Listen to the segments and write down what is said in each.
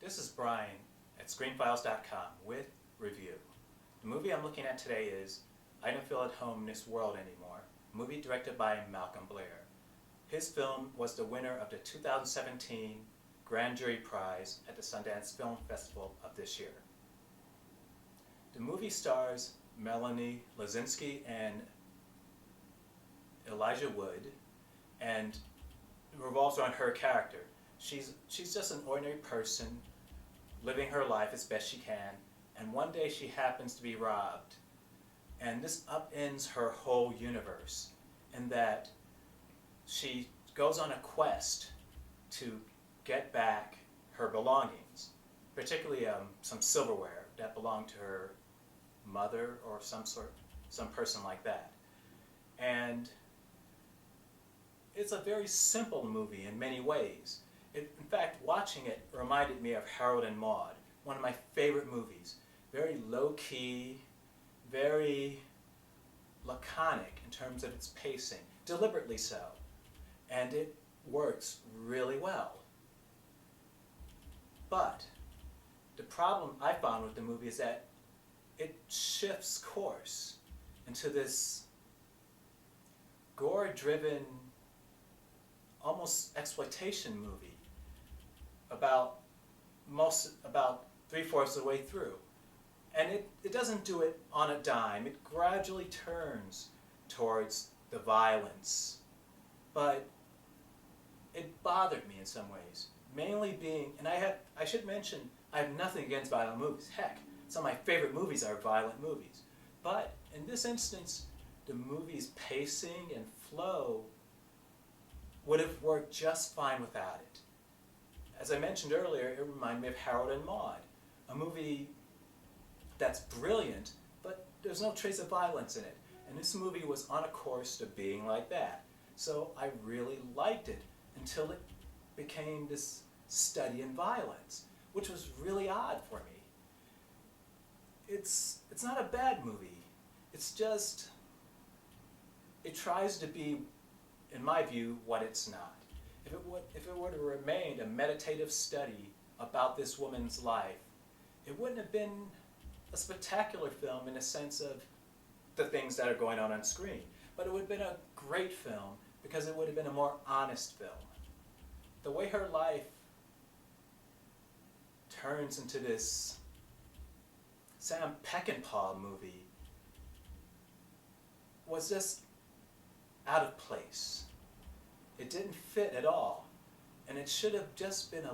This is Brian at ScreenFiles.com with review. The movie I'm looking at today is I Don't Feel at Home in This World Anymore, a movie directed by Malcolm Blair. His film was the winner of the 2017 Grand Jury Prize at the Sundance Film Festival of this year. The movie stars Melanie Lazinski and Elijah Wood, and it revolves around her character. She's just an ordinary person living her life as best she can, and one day she happens to be robbed. And this upends her whole universe in that she goes on a quest to get back her belongings, particularly some silverware that belonged to her mother or some person like that. And it's a very simple movie in many ways. In fact, watching it reminded me of Harold and Maude, one of my favorite movies. Very low-key, very laconic in terms of its pacing, deliberately so. And it works really well. But the problem I found with the movie is that it shifts course into this gore-driven, almost exploitation movie about 3/4 of the way through. And it doesn't do it on a dime. It gradually turns towards the violence. But it bothered me in some ways. Mainly being, and I should mention, I have nothing against violent movies. Heck, some of my favorite movies are violent movies. But in this instance, the movie's pacing and flow would have worked just fine without it. As I mentioned earlier, it reminded me of Harold and Maude, a movie that's brilliant, but there's no trace of violence in it. And this movie was on a course to being like that. So I really liked it until it became this study in violence, which was really odd for me. It's not a bad movie. It's just, it tries to be, in my view, what it's not. If it were to remain a meditative study about this woman's life, it wouldn't have been a spectacular film in the sense of the things that are going on screen. But it would have been a great film because it would have been a more honest film. The way her life turns into this Sam Peckinpah movie was just out of place. It didn't fit at all, and it should have been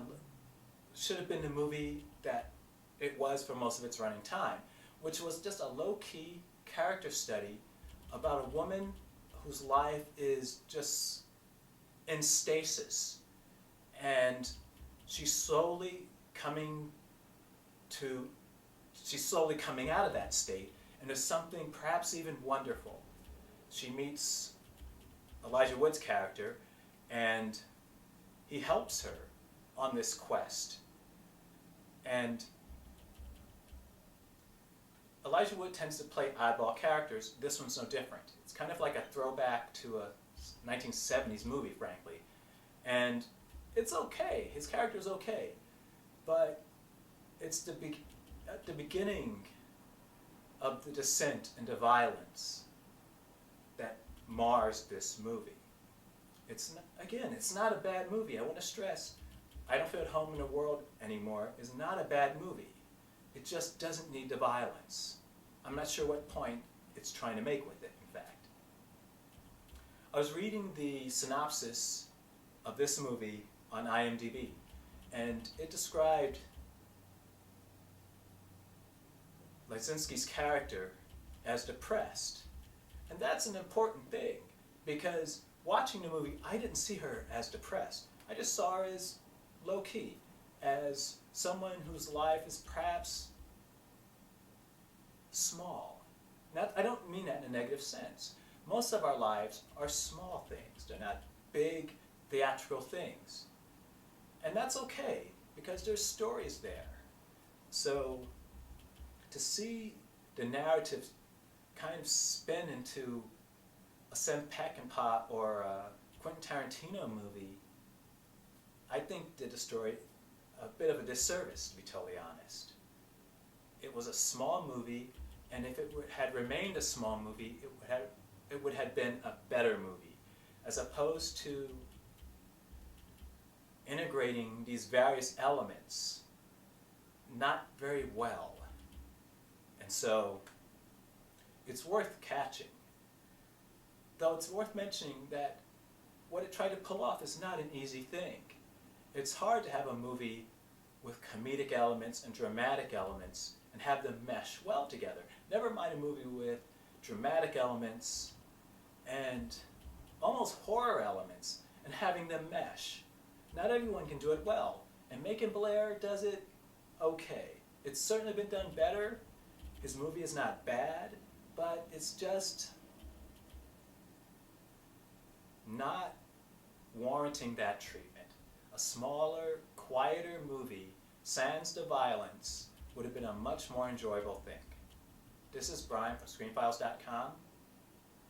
the movie that it was for most of its running time, which was just a low-key character study about a woman whose life is just in stasis, and she's slowly coming out of that state, and there's something perhaps even wonderful. She meets Elijah Wood's character, and he helps her on this quest. And Elijah Wood tends to play oddball characters. This one's no different. It's kind of like a throwback to a 1970s movie, frankly. And it's okay. His character's okay. But it's at the beginning of the descent into violence that mars this movie. It's not a bad movie. I want to stress, I Don't Feel at Home in the World Anymore is not a bad movie. It just doesn't need the violence. I'm not sure what point it's trying to make with it, in fact. I was reading the synopsis of this movie on IMDb, and it described Lazinski's character as depressed. And that's an important thing, because watching the movie, I didn't see her as depressed. I just saw her as low-key, as someone whose life is perhaps small. Now, I don't mean that in a negative sense. Most of our lives are small things. They're not big, theatrical things. And that's okay, because there's stories there. So, to see the narrative kind of spin into a Sam Peckinpah or a Quentin Tarantino movie, I think did the story a bit of a disservice, to be totally honest. It was a small movie, and if it had remained a small movie, it would have been a better movie, as opposed to integrating these various elements not very well. And so it's worth catching. Though it's worth mentioning that what it tried to pull off is not an easy thing. It's hard to have a movie with comedic elements and dramatic elements and have them mesh well together. Never mind a movie with dramatic elements and almost horror elements and having them mesh. Not everyone can do it well, and Macon Blair does it okay. It's certainly been done better. His movie is not bad, but it's just not warranting that treatment. A smaller, quieter movie, sans the violence, would have been a much more enjoyable thing. This is Brian from ScreenFiles.com.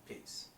Peace.